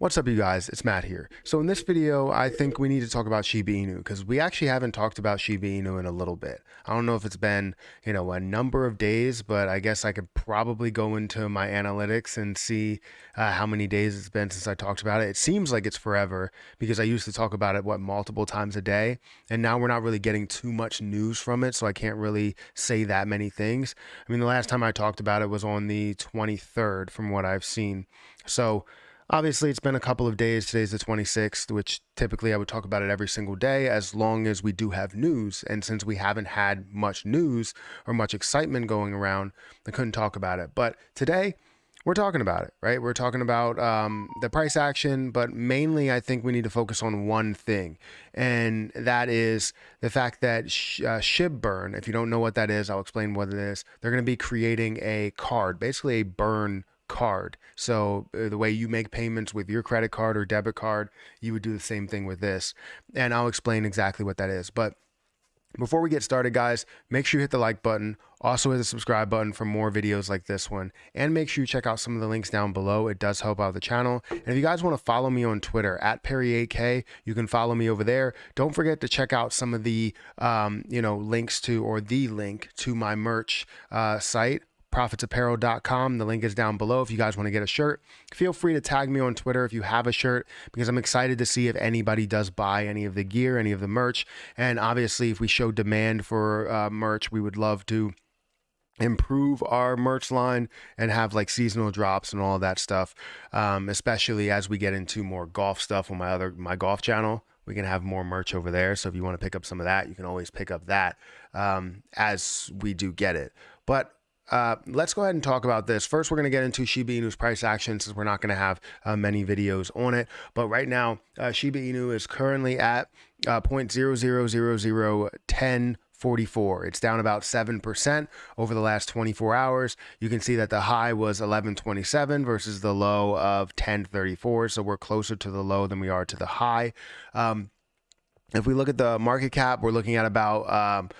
What's up, you guys? It's Matt here. So in this video, I think we need to talk about Shiba Inu because we actually haven't talked about Shiba Inu in a little bit. I don't know if it's been, a number of days, but I guess I could probably go into my analytics and see how many days it's been since I talked about it. It seems like it's forever because I used to talk about it, multiple times a day. And now we're not really getting too much news from it, so I can't really say that many things. I mean, the last time I talked about it was on the 23rd from what I've seen. So obviously, it's been a couple of days. Today's the 26th, which typically I would talk about it every single day as long as we do have news. And since we haven't had much news or much excitement going around, I couldn't talk about it. But today, we're talking about it, right? We're talking about the price action, but mainly I think we need to focus on one thing, and that is the fact that Shibburn, if you don't know what that is, I'll explain what it is. They're going to be creating a card, basically a burn card. So the way you make payments with your credit card or debit card, you would do the same thing with this. And I'll explain exactly what that is. But before we get started, guys, make sure you hit the like button. Also hit the subscribe button for more videos like this one. And make sure you check out some of the links down below. It does help out the channel. And if you guys want to follow me on Twitter, at Perry8K, you can follow me over there. Don't forget to check out some of the, links to, or the link to my merch site, profitsapparel.com. The link is down below. If you guys want to get a shirt, feel free to tag me on Twitter if you have a shirt, because I'm excited to see if anybody does buy any of the gear, any of the merch. And obviously, if we show demand for merch, we would love to improve our merch line and have like seasonal drops and all of that stuff, especially as we get into more golf stuff on my golf channel. We can have more merch over there. So if you want to pick up some of that, you can always pick up that as we do get it. But let's go ahead and talk about this. First, we're going to get into Shiba Inu's price action, since we're not going to have many videos on it. But right now, Shiba Inu is currently at 0.00001044. It's down about 7% over the last 24 hours. You can see that the high was 1127 versus the low of 1034. So we're closer to the low than we are to the high. If we look at the market cap, we're looking at about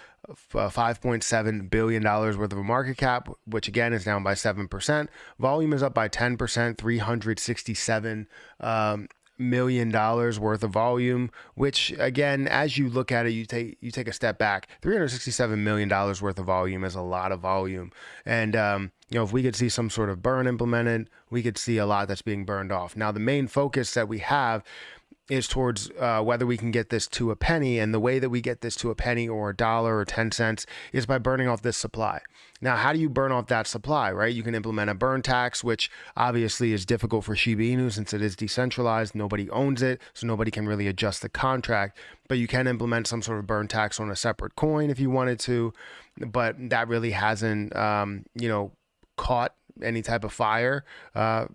$5.7 billion worth of a market cap, which again is down by 7%. Volume is up by 10%, $367 million worth of volume, which again, as you look at it, you take a step back. $367 million worth of volume is a lot of volume. And if we could see some sort of burn implemented, we could see a lot that's being burned off. Now, the main focus that we have is towards whether we can get this to a penny. And the way that we get this to a penny or a dollar or 10 cents is by burning off this supply. Now, how do you burn off that supply, right? You can implement a burn tax, which obviously is difficult for Shiba Inu since it is decentralized. Nobody owns it, so nobody can really adjust the contract. But you can implement some sort of burn tax on a separate coin if you wanted to. But that really hasn't, caught any type of fire. I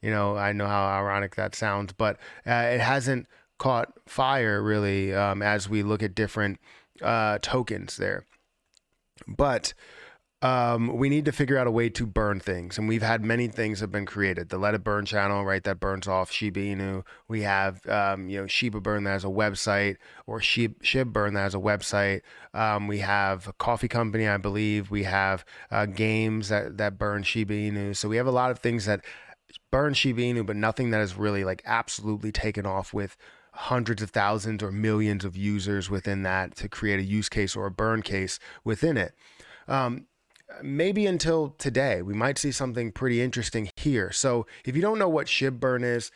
know how ironic that sounds, but it hasn't caught fire really as we look at different tokens there. But we need to figure out a way to burn things, and we've had many things have been created. The Let It Burn channel, right, that burns off Shiba Inu. We have Shibburn that has a website, or Shibburn that has a website. We have a coffee company, I believe. We have games that burn Shiba Inu. So we have a lot of things that burn Shiba Inu, but nothing that is really like absolutely taken off with hundreds of thousands or millions of users within that to create a use case or a burn case within it. Maybe until today, we might see something pretty interesting here. So if you don't know what Shibburn is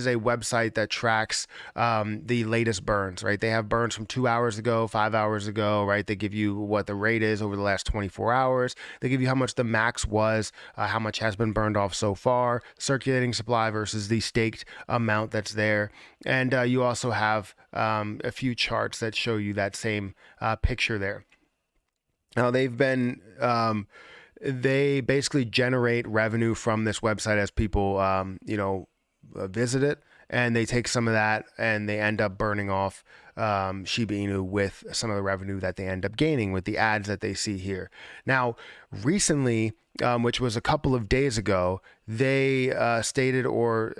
a website that tracks the latest burns, right? They have burns from 2 hours ago, 5 hours ago, right? They give you what the rate is over the last 24 hours. They give you how much the max was, how much has been burned off so far, circulating supply versus the staked amount that's there. And you also have a few charts that show you that same picture there. Now, they've been, they basically generate revenue from this website as people, visit it, and they take some of that and they end up burning off Shiba Inu with some of the revenue that they end up gaining with the ads that they see here. Now, recently, which was a couple of days ago, they stated or,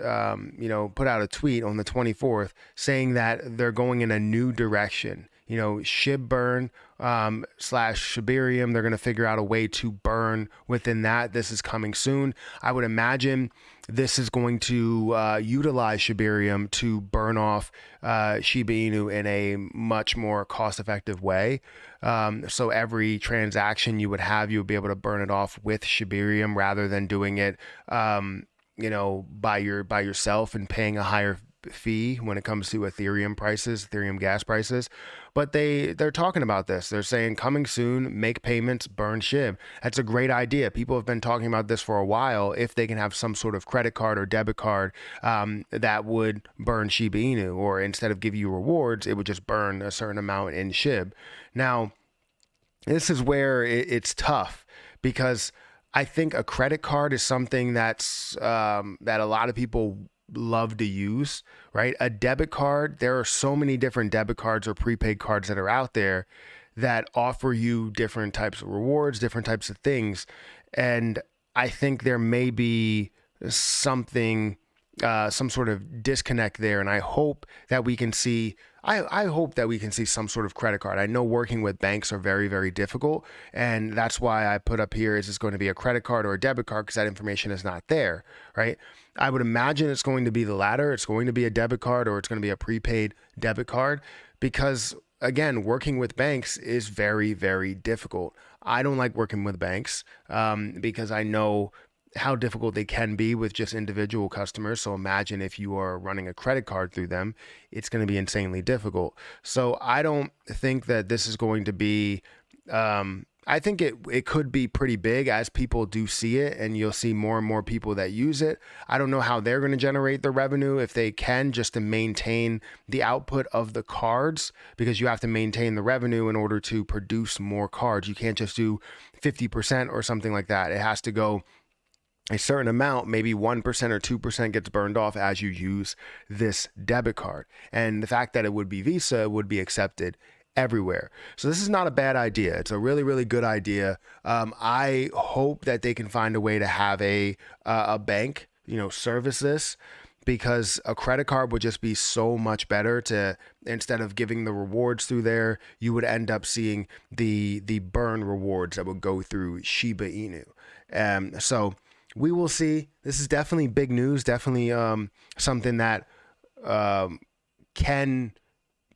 put out a tweet on the 24th saying that they're going in a new direction. Shibburn / Shibarium, they're going to figure out a way to burn within that. This is coming soon. I would imagine this is going to utilize Shibarium to burn off Shiba Inu in a much more cost-effective way. So every transaction you would be able to burn it off with Shibarium rather than doing it, by yourself and paying a higher fee when it comes to Ethereum gas prices. But they're talking about this. They're saying coming soon, make payments, burn SHIB. That's a great idea. People have been talking about this for a while. If they can have some sort of credit card or debit card that would burn Shiba Inu, or instead of give you rewards, it would just burn a certain amount in SHIB. Now, this is where it's tough, because I think a credit card is something that's that a lot of people love to use, right? A debit card, there are so many different debit cards or prepaid cards that are out there that offer you different types of rewards, different types of things. And I think there may be something, some sort of disconnect there. And I hope that we can see I hope that we can see some sort of credit card. I know working with banks are very, very difficult. And that's why I put up here, is this going to be a credit card or a debit card? Because that information is not there, right? I would imagine it's going to be the latter. It's going to be a debit card, or it's going to be a prepaid debit card, because again, working with banks is very, very difficult. I don't like working with banks because I know how difficult they can be with just individual customers. So imagine if you are running a credit card through them, it's going to be insanely difficult. So I don't think that this is going to be, I think it could be pretty big as people do see it, and you'll see more and more people that use it. I don't know how they're going to generate the revenue, if they can, just to maintain the output of the cards, because you have to maintain the revenue in order to produce more cards. You can't just do 50% or something like that. It has to go a certain amount, maybe 1% or 2% gets burned off as you use this debit card. And the fact that it would be Visa would be accepted everywhere. So this is not a bad idea. It's a really, really good idea. I hope that they can find a way to have a bank, service this, because a credit card would just be so much better. To, instead of giving the rewards through there, you would end up seeing the burn rewards that would go through Shiba Inu. So we will see. This is definitely big news, definitely something that can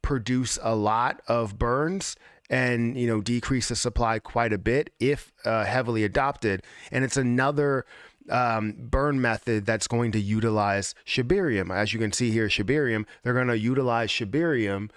produce a lot of burns and, decrease the supply quite a bit if heavily adopted. And it's another burn method that's going to utilize Shibarium. As you can see here, Shibarium, they're going to utilize Shibarium,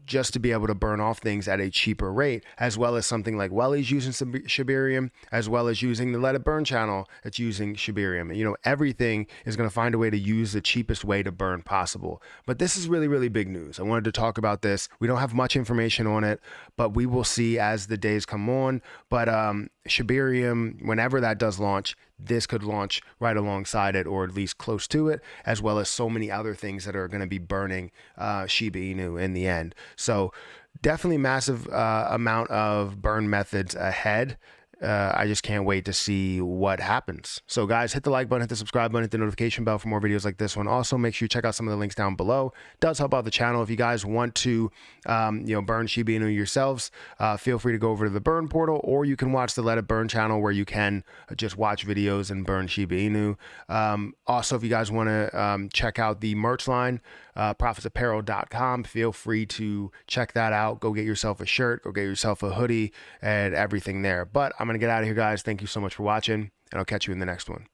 just to be able to burn off things at a cheaper rate, as well as something like Welly's using some Shibarium, as well as using the Let It Burn channel that's using Shibarium. Everything is going to find a way to use the cheapest way to burn possible. But this is really, really big news. I wanted to talk about this. We don't have much information on it, but we will see as the days come on. But Shibarium, whenever that does launch, this could launch right alongside it, or at least close to it, as well as so many other things that are going to be burning Shiba Inu in the end. So definitely massive amount of burn methods ahead. I just can't wait to see what happens. So guys, hit the like button, hit the subscribe button, hit the notification bell for more videos like this one. Also, make sure you check out some of the links down below. It does help out the channel. If you guys want to, burn Shiba Inu yourselves, feel free to go over to the Burn portal, or you can watch the Let It Burn channel, where you can just watch videos and burn Shiba Inu. Also, if you guys want to check out the merch line, profitsapparel.com, feel free to check that out. Go get yourself a shirt, go get yourself a hoodie, and everything there. But I'm going to get out of here, guys. Thank you so much for watching, and I'll catch you in the next one.